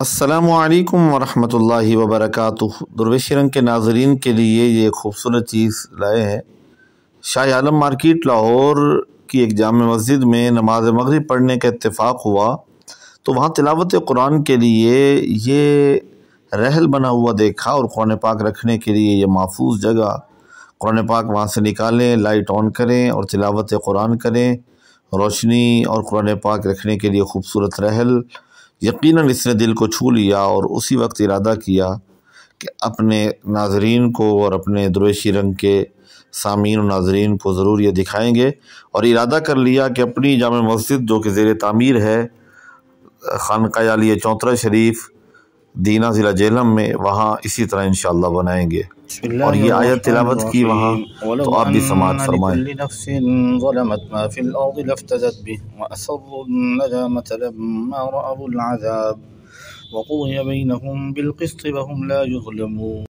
السلام علیکم ورحمۃ اللہ وبرکاتہ۔ درویش رنگ کے ناظرین کے لیے یہ خوبصورت چیز لائے ہیں۔ شاہ عالم مارکیٹ لاہور کی ایک جامع مسجد میں نماز مغرب پڑھنے کا اتفاق ہوا تو وہاں تلاوت قرآن کے لیے یہ رحل بنا ہوا دیکھا اور قرآن پاک رکھنے کے لیے یہ محفوظ جگہ۔ قرآن پاک وہاں سے نکالیں، لائٹ آن کریں اور تلاوت قرآن کریں۔ روشنی اور قرآن پاک رکھنے کے لیے خوبصورت رحل، یقیناً اس نے دل کو چھو لیا اور اسی وقت ارادہ کیا کہ اپنے ناظرین کو اور اپنے درویشی رنگ کے سامعین و ناظرین کو ضرور یہ دکھائیں گے، اور ارادہ کر لیا کہ اپنی جامع مسجد جو کہ زیر تعمیر ہے خانقاہ عالیہ چونترہ شریف دینہ ضلع جہلم میں، وہاں اسی طرح انشاءاللہ بنائیں گے۔ اور یہ آیت تلاوت کی وہاں تو آپ بھی سماعت فرمائیں۔ لكل نفس ظلمت ما في الأرض لافتدت به وأسروا الندامة لما رأوا العذاب وقضي بينهم بالقسط وهم لا يظلمون۔